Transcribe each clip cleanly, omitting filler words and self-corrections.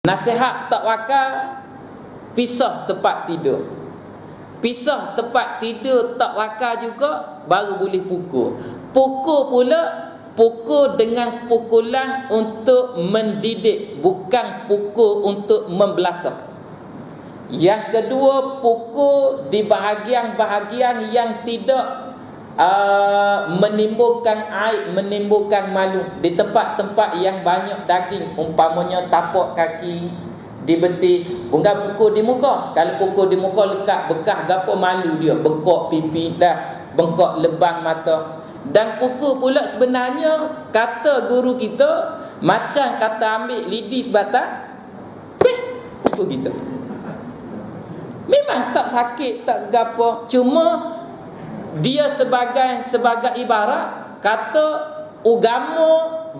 Nasihat tak wakal, pisah tempat tidur. Pisah tempat tidur tak wakal juga, baru boleh pukul. Pukul pula, pukul dengan pukulan untuk mendidik, bukan pukul untuk membelasah. Yang kedua, pukul di bahagian-bahagian yang tidak menimbulkan aib, menimbulkan malu. Di tempat-tempat yang banyak daging, umpamanya tapak kaki, di betis, bukan pukul di muka. Kalau pukul di muka lekat bekas gapo, malu dia, bengkok pipi dah, bengkok lebang mata. Dan pukul pula sebenarnya kata guru kita macam kata ambil lidi sebatang, pukul kita. Memang tak sakit, tak gapo, cuma dia sebagai ibarat kata agama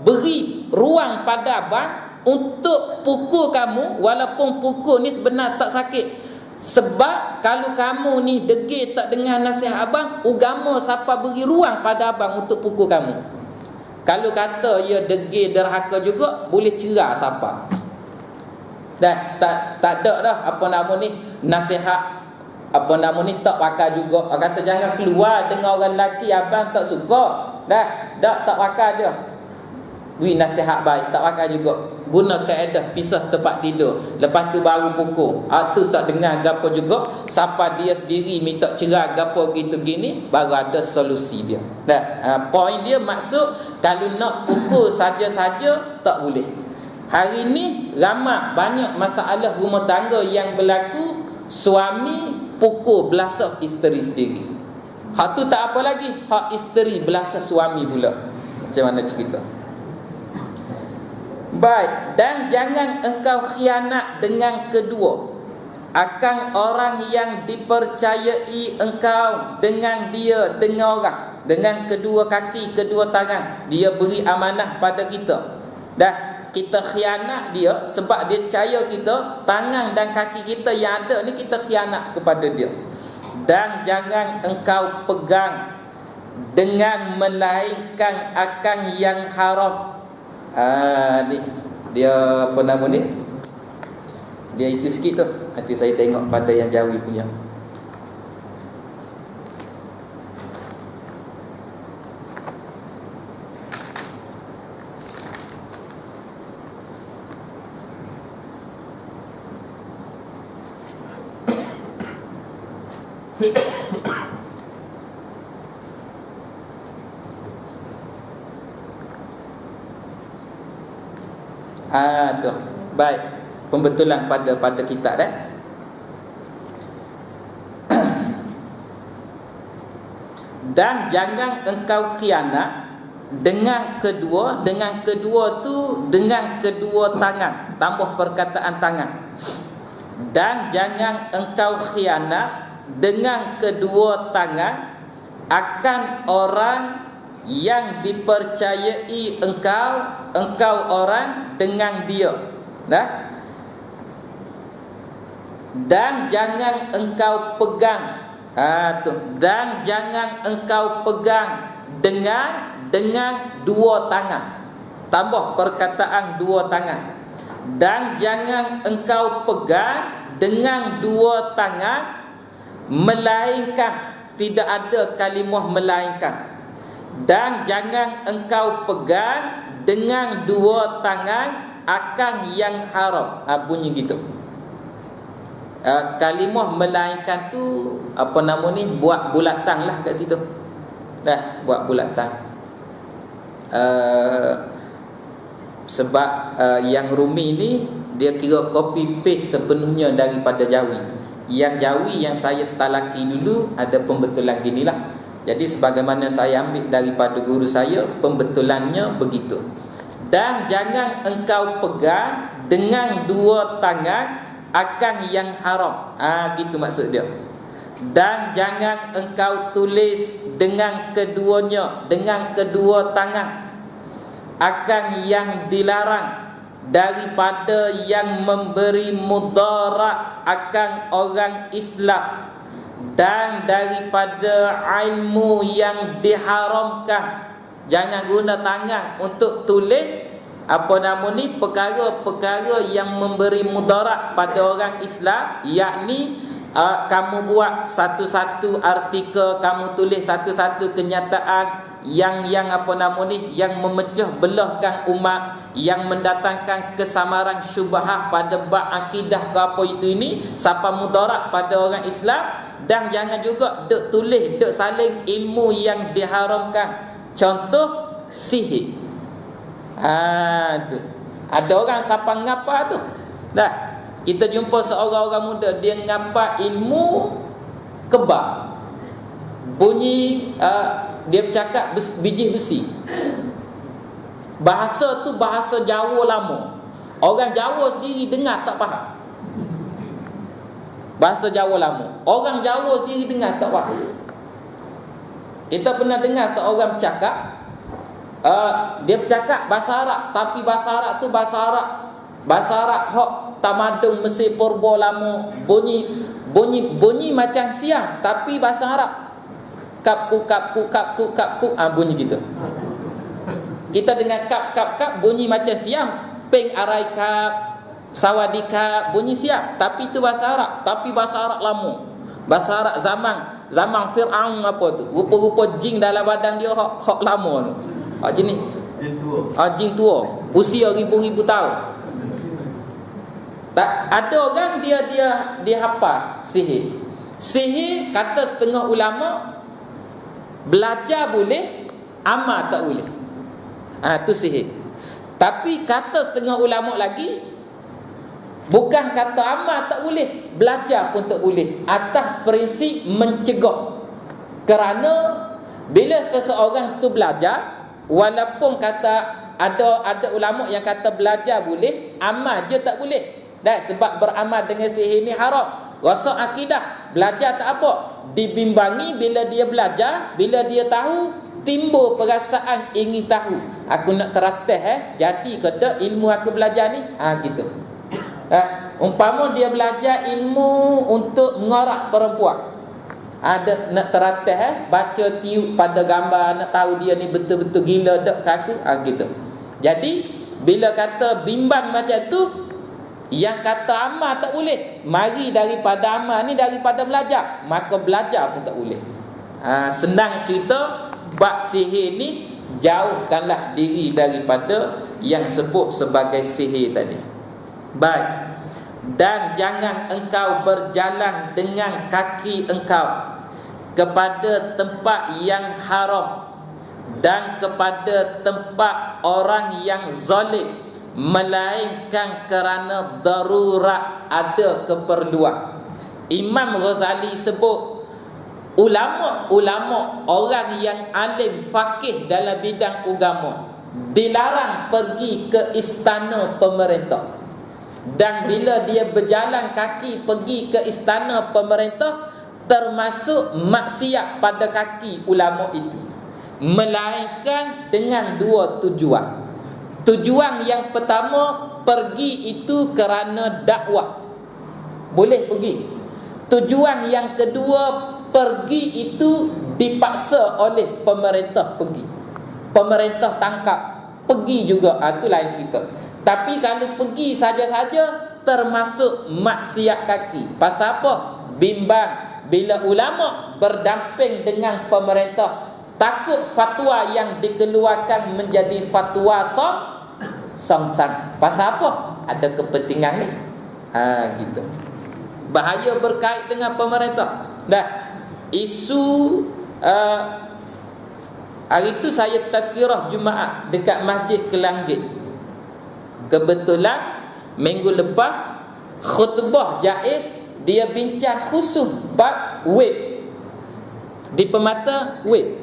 beri ruang pada abang untuk pukul kamu, walaupun pukul ni sebenar tak sakit. Sebab kalau kamu ni degil tak dengar nasihat abang, agama siapa beri ruang pada abang untuk pukul kamu. Kalau kata ia degil derhaka juga, boleh cerah siapa. Dah tak ada dah apa nama ni nasihat apa nama ni tak pakar juga. Kata jangan keluar dengan orang lelaki abang tak suka. Dah tak pakar dia. Beri nasihat baik, tak pakar juga. Guna kaedah pisah tempat tidur, lepas tu baru pukul. Tu tak dengar gapo juga, siapa dia sendiri minta cerai gapo gitu gini, baru ada solusi dia. Dah poin dia maksud kalau nak pukul saja-saja tak boleh. Hari ni ramai banyak masalah rumah tangga yang berlaku, suami pukul belasah isteri sendiri. Hak tu tak apa lagi, hak isteri belasah suami pula. Macam mana cerita? Baik, dan jangan engkau khianat dengan kedua akan orang yang dipercayai engkau dengan dia, dengan orang, dengan kedua kaki, kedua tangan. Dia beri amanah pada kita. Dah kita khianat dia sebab dia percaya kita, tangan dan kaki kita yang ada ni kita khianat kepada dia. Dan jangan engkau pegang dengan melainkan akan yang haram. Ni dia apa nama ni? Dia itu sikit tu. Nanti saya tengok pada yang Jawi punya. Tu. Baik, pembetulan pada kitab dah. Dan jangan engkau khianat dengan kedua tu dengan kedua tangan, tambah perkataan tangan. Dan jangan engkau khianat dengan kedua tangan akan orang yang dipercayai engkau orang dengan dia. Dah? Dan jangan engkau pegang dan jangan engkau pegang dengan dua tangan, tambah perkataan dua tangan. Dan jangan engkau pegang dengan dua tangan melainkan, tidak ada kalimah melainkan. Dan jangan engkau pegang dengan dua tangan akan yang haram. Bunyi gitu. Kalimah melainkan tu apa nama ni, buat bulatan lah kat situ. Dah buat bulatan. Sebab yang Rumi ni dia kira copy paste sepenuhnya daripada Jawi. Yang Jawi yang saya talaki dulu ada pembetulan ginilah. Jadi sebagaimana saya ambil daripada guru saya, pembetulannya begitu. Dan jangan engkau pegang dengan dua tangan akan yang haram. Gitu maksud dia. Dan jangan engkau tulis dengan keduanya, dengan kedua tangan akan yang dilarang daripada yang memberi mudarat akan orang Islam, dan daripada ilmu yang diharamkan. Jangan guna tangan untuk tulis perkara-perkara yang memberi mudarat pada orang Islam, yakni kamu buat satu-satu artikel, kamu tulis satu-satu kenyataan yang yang memecah belahkan umat, yang mendatangkan kesamaran syubhah pada bab akidah ke apa itu ini, sampai mudarat pada orang Islam. Dan jangan juga dek tulis, dek saling ilmu yang diharamkan. Contoh sihir. Tu. Ada orang siapa ngapa tu? Dah, kita jumpa seorang orang muda, dia ngapa ilmu kebal. Bunyi dia bercakap biji besi. Bahasa tu bahasa Jawa lama. Orang Jawa sendiri dengar tak faham. Bahasa Jawa lama. Orang Jawa sendiri dengar tak faham. Kita pernah dengar seorang bercakap, dia bercakap bahasa Arab, tapi bahasa Arab tu bahasa Arab hok tamadun Mesir purba lama. Bunyi macam siang, tapi bahasa Arab. Kapku bunyi gitu. Kita dengar kap bunyi macam siang. Peng arai kap, sawadika bunyi siang, tapi itu bahasa Arab, tapi bahasa Arab lama. Bahasa Arab zaman Fir'aun apa tu. Rupa-rupa jin dalam badan dia hok lama tu. Jenis jin tua. Usia ribu-ribu tahun. Tak ada orang dia hafal sihir. Sihir kata setengah ulama, belajar boleh, amal tak boleh. Tu sihir. Tapi kata setengah ulama lagi, bukan kata amal tak boleh, belajar pun tak boleh, atas prinsip mencegah. Kerana bila seseorang tu belajar, walaupun kata ada ulama yang kata belajar boleh, amal je tak boleh. Dan sebab beramal dengan sihir ni haram. Rasa akidah, belajar tak apa, dibimbangi bila dia belajar, bila dia tahu, timbul perasaan ingin tahu. Aku nak teratas jadi ke tak ilmu aku belajar ni? Gitu. Umpama dia belajar ilmu untuk mengorak perempuan, ada nak teratas baca tiup pada gambar, nak tahu dia ni betul-betul gila tak ke aku, gitu. Jadi bila kata bimbang macam tu, yang kata amal tak boleh, mari daripada amal ni daripada belajar, maka belajar pun tak boleh. Senang cerita, bab sihir ni jauhkanlah diri daripada yang sebut sebagai sihir tadi. Baik. Dan jangan engkau berjalan dengan kaki engkau kepada tempat yang haram dan kepada tempat orang yang zalim, melainkan kerana darurat, ada keperluan. Imam Ghazali sebut ulama-ulama, orang yang alim faqih dalam bidang agama, dilarang pergi ke istana pemerintah. Dan bila dia berjalan kaki pergi ke istana pemerintah, termasuk maksiat pada kaki ulama itu, melainkan dengan dua tujuan. Tujuan yang pertama, pergi itu kerana dakwah, boleh pergi. Tujuan yang kedua, pergi itu dipaksa oleh pemerintah pergi, pemerintah tangkap, pergi juga, itu lain cerita. Tapi kalau pergi saja-saja, termasuk maksiat kaki. Pasal apa? Bimbang. Bila ulama berdamping dengan pemerintah, takut fatwa yang dikeluarkan menjadi fatwa songsang. Pasal apa? Ada kepentingan ni. Gitu. Bahaya berkait dengan pemerintah. Dah. Isu hari itu saya tazkirah Jumaat dekat Masjid Kelanggit. Kebetulan minggu lepas khutbah Jaiz, dia bincang khusus bab web di Permata. Web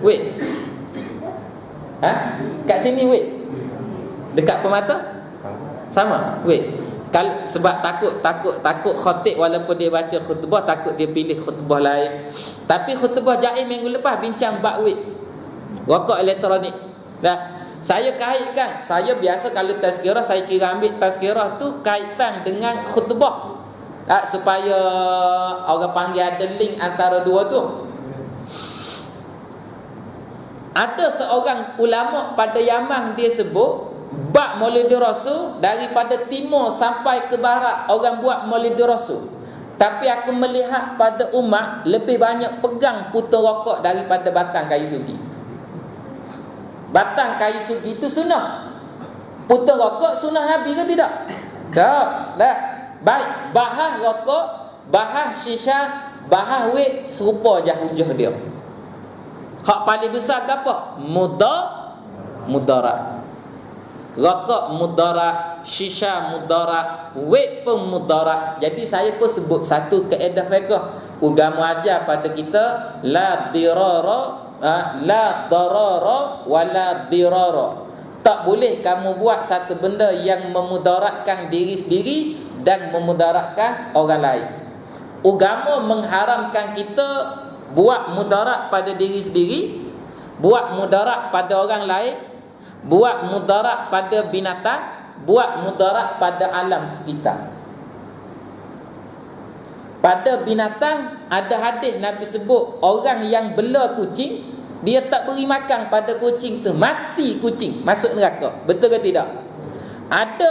web kat sini web dekat Permata sama web. Sebab takut khatib walaupun dia baca khutbah, takut dia pilih khutbah lain. Tapi khutbah Jaiz minggu lepas bincang bab web, rokok elektronik. Dah. Saya kaitkan, saya biasa kalau tazkirah, saya kira ambil tazkirah tu kaitan dengan khutbah, supaya orang panggil ada link antara dua tu. Ada seorang ulama pada Yaman, dia sebut bab Maulid Rasul daripada timur sampai ke barat orang buat Maulid Rasul. Tapi aku melihat pada umat lebih banyak pegang putar rokok daripada batang kayu sugi. Batang kayu sugi itu sunnah. Putar rokok sunnah Nabi ke tidak? Tak. Baik, bahas rokok, bahas shisha, bahas wek, serupa je hujah dia. Hak paling besar ke apa? Mudarat. Rokok mudarat, shisha mudarat, wek pun mudarat. Jadi saya pun sebut satu kaedah fiqh. Agama ajar pada kita la darara wala dirara. Tak boleh kamu buat satu benda yang memudaratkan diri sendiri dan memudaratkan orang lain. Agama mengharamkan kita buat mudarat pada diri sendiri, buat mudarat pada orang lain, buat mudarat pada binatang, buat mudarat pada alam sekitar. Pada binatang ada hadis Nabi sebut orang yang bela kucing, dia tak beri makan pada kucing tu, mati kucing, masuk neraka. Betul ke tidak? Ada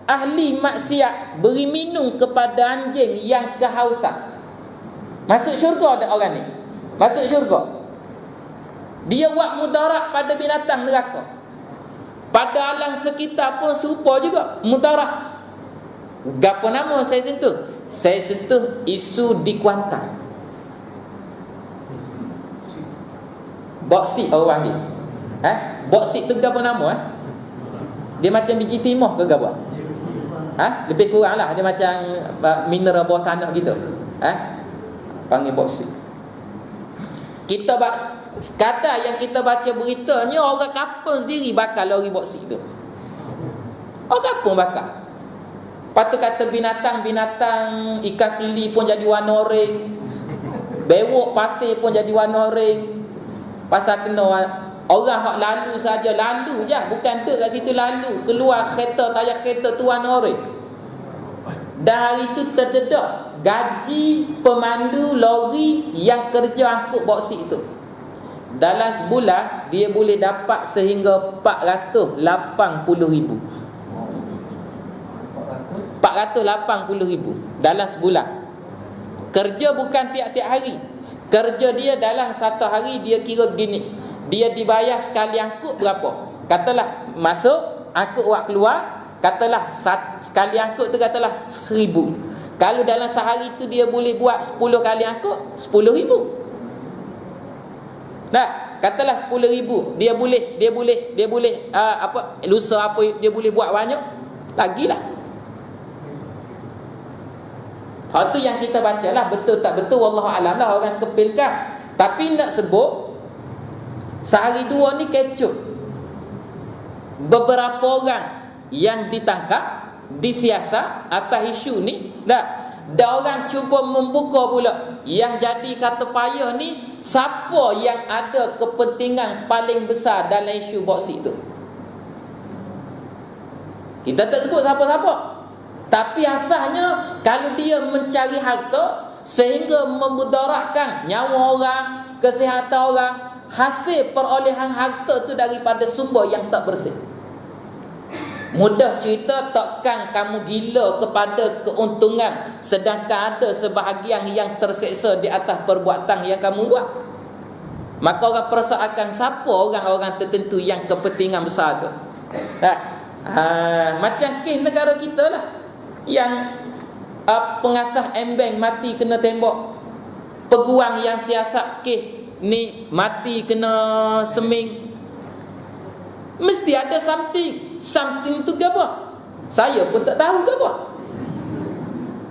ahli maksiat beri minum kepada anjing yang kehausan, masuk syurga ada orang ni, masuk syurga. Dia buat mudarat pada binatang, neraka. Pada alam sekitar pun serupa juga, mudarat. Gapo nama saya sentuh? Saya sentuh isu di Kuantan. Boksit orang panggil. Boksit tu gapo nama? Dia macam biji timah ke gapo? Lebih kurang lah. Dia macam mineral bawah tanah gitu. Panggil boksit. Kita sekadar yang kita baca beritanya, orang kampung sendiri bakal lori boksit tu. Orang kampung bakal. Lepas tu kata binatang-binatang, ikan keli pun jadi warna oranye, bewok pasir pun jadi warna oranye. Pasal kena orang hak lalu saja, lalu je, bukan duduk kat situ, lalu keluar kereta, tayar kereta tu warna oranye. Dan hari tu terdedak gaji pemandu lori yang kerja angkut boksit tu. Dalam sebulan dia boleh dapat sehingga 480,000. 480,000 dalam sebulan. Kerja bukan tiap-tiap hari. Kerja dia dalam satu hari dia kira gini. Dia dibayar sekali angkut berapa? Katalah masuk, angkut awak keluar, katalah sekali angkut tu katalah 1,000. Kalau dalam sehari tu dia boleh buat 10 kali angkut, 10,000. Nah, katalah 10,000, dia boleh lusa apa dia boleh buat banyak lagilah. Hal tu yang kita bacalah, betul tak betul wallahu alam lah, orang kepilkan. Tapi nak sebut sehari dua ni kecoh. Beberapa orang yang ditangkap, disiasat atas isu ni, dah orang cuba membuka pula. Yang jadi kata payah ni, siapa yang ada kepentingan paling besar dalam isu boksit tu. Kita tak sebut siapa-siapa. Tapi asalnya kalau dia mencari harta sehingga memudaratkan nyawa orang, kesihatan orang, hasil perolehan harta tu daripada sumber yang tak bersih. Mudah cerita, takkan kamu gila kepada keuntungan sedangkan ada sebahagian yang terseksa di atas perbuatan yang kamu buat. Maka orang persoalkan siapa orang-orang tertentu yang kepentingan besar tu. Macam kes negara kita lah, yang pengasas embeng mati kena tembak, peguam yang siasat kes ni mati kena seming. Mesti ada something tu ke apa? Saya pun tak tahu ke apa.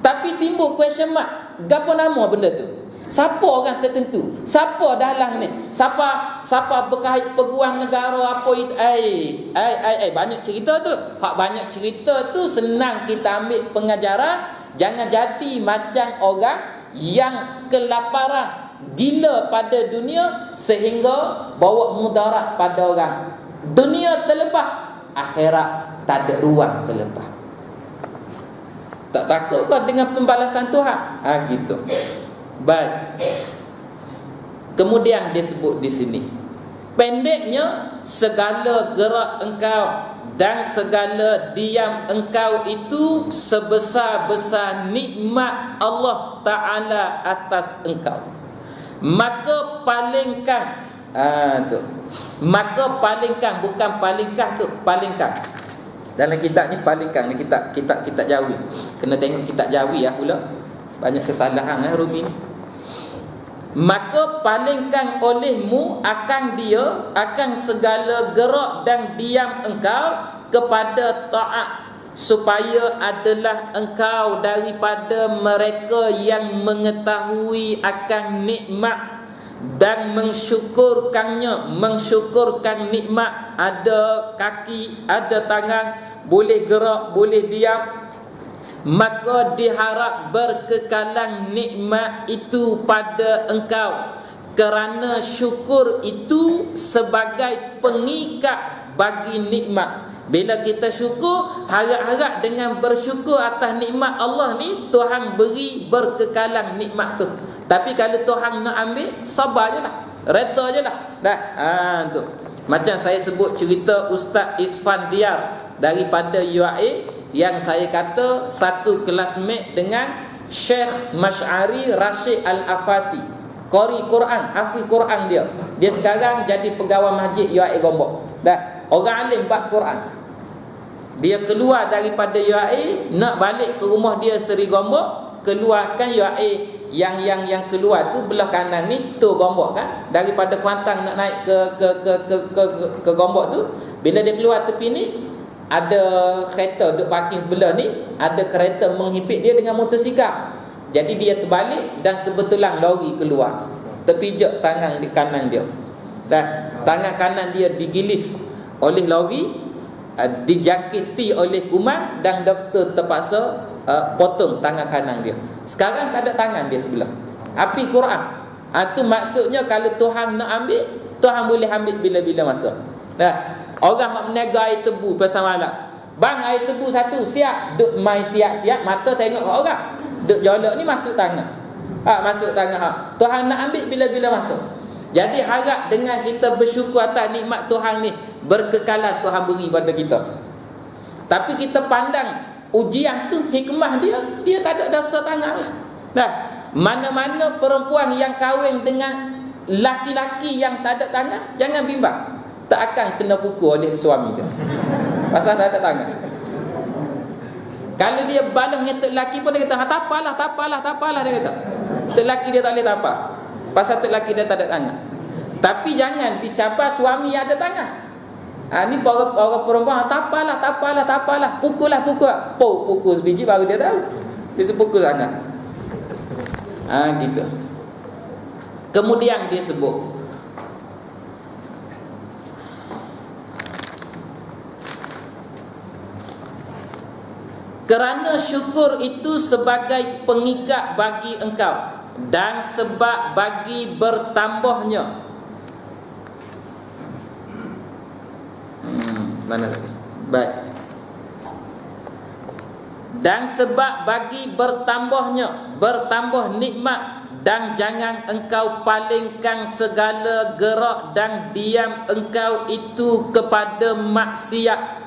Tapi timbul question mark, gapo nama benda tu? Siapa orang tertentu? Siapa dalam ni? Siapa berkait peguam negara apa itu? Banyak cerita tu. Hak banyak cerita tu senang kita ambil pengajaran. Jangan jadi macam orang yang kelaparan, gila pada dunia sehingga bawa mudarat pada orang. Dunia terlepas, akhirat tak ada ruang terlepas. Tak takut kau dengan pembalasan Tuhan? Gitu. Baik. Kemudian dia sebut di sini, Pendeknya, segala gerak engkau dan segala diam engkau itu sebesar-besar nikmat Allah Ta'ala atas engkau. Maka palingkan, maka palingkan, bukan palingkah tu, palingkan. Dalam kitab ni palingkan, ni kitab Jawi. Kena tengok kitab Jawi pula. Banyak kesalahan Rumi ni. Maka palingkan olehmu akan dia, akan segala gerak dan diam engkau kepada taat, supaya adalah engkau daripada mereka yang mengetahui akan nikmat dan mensyukurkan nikmat. Ada kaki, ada tangan, boleh gerak, boleh diam. Maka diharap berkekalan nikmat itu pada engkau, kerana syukur itu sebagai pengikat bagi nikmat. Bila kita syukur, harap-harap dengan bersyukur atas nikmat Allah ni, Tuhan beri berkekalan nikmat tu. Tapi kalau Tuhan nak ambil, sabar je lah, reda je lah. Tu. Macam saya sebut cerita Ustaz Isfandiar daripada UAE, yang saya kata satu classmate dengan Syekh Masyari Rashid Al-Afasi, qari Quran, hafiz Quran dia. Dia sekarang jadi pegawai masjid UAE Gombok. Orang alim bab Quran. Dia keluar daripada UAE, nak balik ke rumah dia Seri Gombok. Keluarkan UAE yang keluar tu belah kanan ni tu Gombok kan. Daripada Kuantan nak naik ke Gombok tu, bila dia keluar tepi ni, ada kereta duduk parking sebelah ni, ada kereta menghimpit dia dengan motosikal. Jadi dia terbalik dan kebetulan lori keluar, terpijak tangan di kanan dia. Tangan kanan dia digilis oleh lori, dijakiti oleh kuman, dan doktor terpaksa potong tangan kanan dia. Sekarang tak ada tangan dia sebelah. Api Quran. Itu maksudnya kalau Tuhan nak ambil, Tuhan boleh ambil bila-bila masa. Orang yang menega air tebu pasal malam, bang air tebu satu, siap. Duk main siap-siap, mata tengok kat orang. Duk jolok ni masuk tangan. Masuk tangan. Tuhan nak ambil bila-bila masuk. Jadi harap dengan kita bersyukur atas nikmat Tuhan ni, berkekalan Tuhan beri pada kita. Tapi kita pandang ujian tu, hikmah dia tak ada dasar tangan lah. Mana-mana perempuan yang kahwin dengan laki-laki yang tak ada tangan, jangan bimbang, tak akan kena pukul oleh suami dia, pasal tak ada tangan. Kalau dia balas dengan tek lelaki pun, dia kata tak apalah dia kata. Tek lelaki dia tak boleh tapah, pasal tek lelaki dia tak ada tangan. Tapi jangan dicapai suami yang ada tangan. Ni orang perempuan, tak apalah, pukul sebiji baru dia tahu. Dia sepukul sangat. Gitu. Kemudian dia sebut, kerana syukur itu sebagai pengikat bagi engkau dan sebab bagi bertambahnya. Mana tadi? Baik. Dan sebab bagi bertambah nikmat, dan jangan engkau palingkan segala gerak dan diam engkau itu kepada maksiat,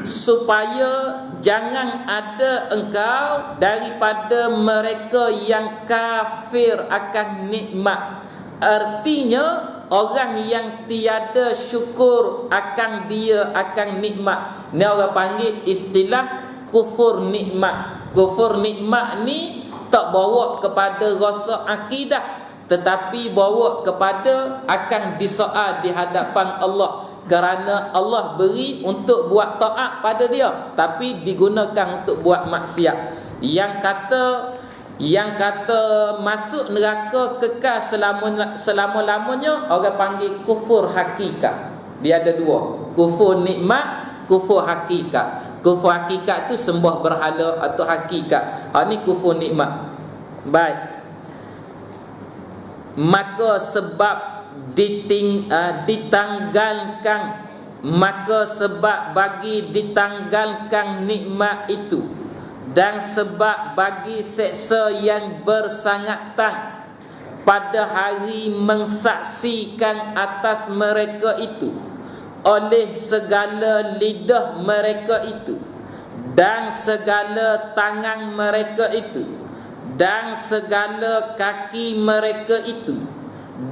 supaya jangan ada engkau daripada mereka yang kafir akan nikmat. Artinya orang yang tiada syukur akan nikmat. Ni orang panggil istilah kufur nikmat. Kufur nikmat ni tak bawa kepada rasa akidah, tetapi bawa kepada akan disoal di hadapan Allah, kerana Allah beri untuk buat taat pada dia, tapi digunakan untuk buat maksiat. Yang kata masuk neraka kekal selama-lamanya, orang panggil kufur hakikat. Dia ada dua, kufur nikmat, kufur hakikat. Kufur hakikat tu sembah berhala atau hakikat. Ni kufur nikmat. Baik. Maka sebab ditanggalkan, maka sebab bagi ditanggalkan nikmat itu, dan sebab bagi seksa yang bersangatan, pada hari mengsaksikan atas mereka itu oleh segala lidah mereka itu dan segala tangan mereka itu dan segala kaki mereka itu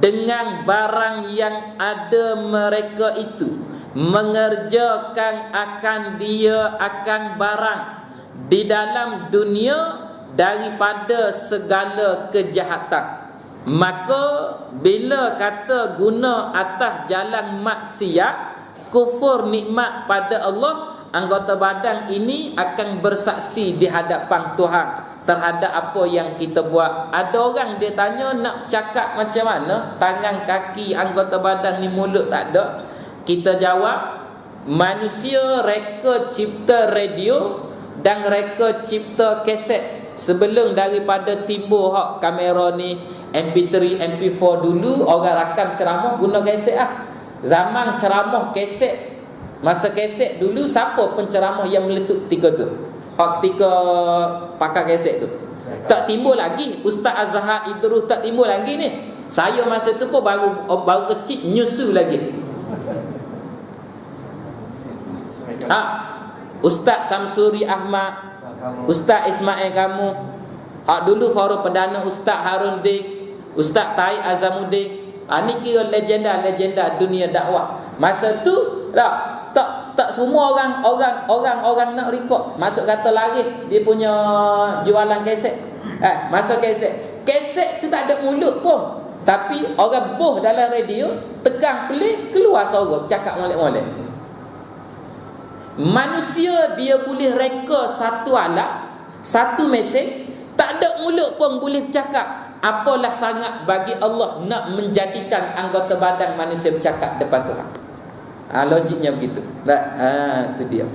dengan barang yang ada mereka itu mengerjakan akan dia akan barang di dalam dunia daripada segala kejahatan. Maka bila kata guna atas jalan maksiat, kufur nikmat pada Allah, anggota badan ini akan bersaksi di hadapan Tuhan terhadap apa yang kita buat. Ada orang dia tanya nak cakap macam mana, tangan, kaki, anggota badan ni, mulut tak ada. Kita jawab, manusia reka cipta radio dan reka cipta kaset sebelum daripada timbul hak kamera ni, MP3, MP4 dulu orang rakam ceramah guna kaset lah. Zaman ceramah kaset, masa kaset dulu siapa penceramah yang meletup ketika tu? Ketika pakai kaset tu tak timbul lagi. Ustaz Azhar Idrus tak timbul lagi ni. Saya masa tu pun baru kecil, nyusu lagi. Ustaz Samsuri Ahmad, Ustaz Ismail kamu, dulu forum perdana Ustaz Harun Dik, Ustaz Taib Azamuddin. Ni kira legenda dunia dakwah. Masa tu tak semua orang nak rekod. Masuk kata laris dia punya jualan kaset. Masa kaset tu tak ada mulut pun, tapi orang boh dalam radio, tekan play, keluar suara bercakap molek-molek. Manusia dia boleh reka satu alat, satu mesej, tak ada mulut pun boleh bercakap. Apalah sangat bagi Allah nak menjadikan anggota badan manusia bercakap depan Tuhan. Logiknya begitu. Itu dia.